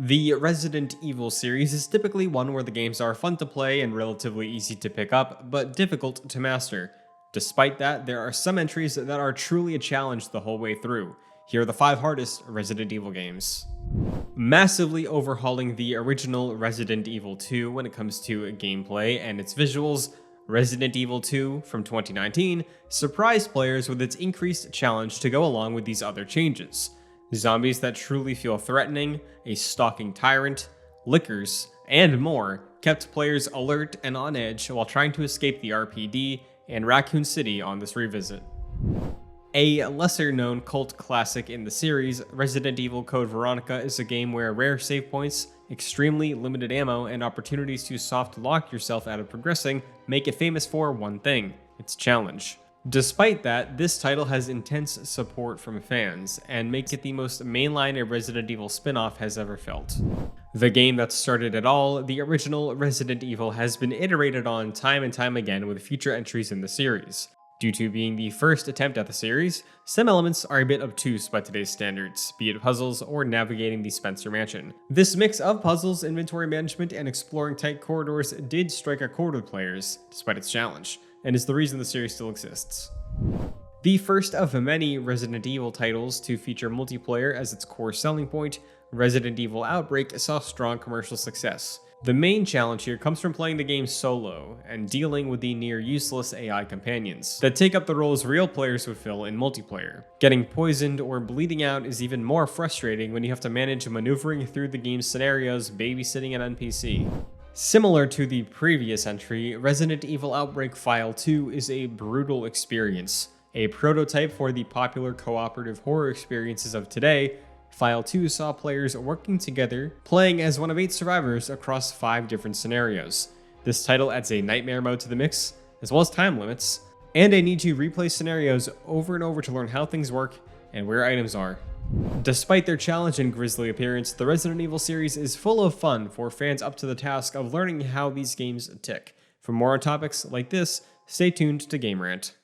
The Resident Evil series is typically one where the games are fun to play and relatively easy to pick up, but difficult to master. Despite that, there are some entries that are truly a challenge the whole way through. Here are the 5 hardest Resident Evil games. Massively overhauling the original Resident Evil 2 when it comes to gameplay and its visuals, Resident Evil 2 from 2019 surprised players with its increased challenge to go along with these other changes. Zombies that truly feel threatening, a stalking tyrant, lickers, and more kept players alert and on edge while trying to escape the RPD and Raccoon City on this revisit. A lesser-known cult classic in the series, Resident Evil Code Veronica is a game where rare save points, extremely limited ammo, and opportunities to soft lock yourself out of progressing make it famous for one thing: its challenge. Despite that, this title has intense support from fans, and makes it the most mainline a Resident Evil spin-off has ever felt. The game that started it all, the original Resident Evil, has been iterated on time and time again with future entries in the series. Due to being the first attempt at the series, some elements are a bit obtuse by today's standards, be it puzzles or navigating the Spencer Mansion. This mix of puzzles, inventory management, and exploring tight corridors did strike a chord with players, despite its challenge, and is the reason the series still exists. The first of many Resident Evil titles to feature multiplayer as its core selling point, Resident Evil Outbreak saw strong commercial success. The main challenge here comes from playing the game solo and dealing with the near useless AI companions that take up the roles real players would fill in multiplayer. Getting poisoned or bleeding out is even more frustrating when you have to manage maneuvering through the game's scenarios, babysitting an NPC. Similar to the previous entry, Resident Evil Outbreak File 2 is a brutal experience. A prototype for the popular cooperative horror experiences of today, File 2 saw players working together, playing as one of 8 survivors across 5 different scenarios. This title adds a nightmare mode to the mix, as well as time limits, and a need to replay scenarios over and over to learn how things work and where items are. Despite their challenge and grisly appearance, the Resident Evil series is full of fun for fans up to the task of learning how these games tick. For more on topics like this, stay tuned to Game Rant.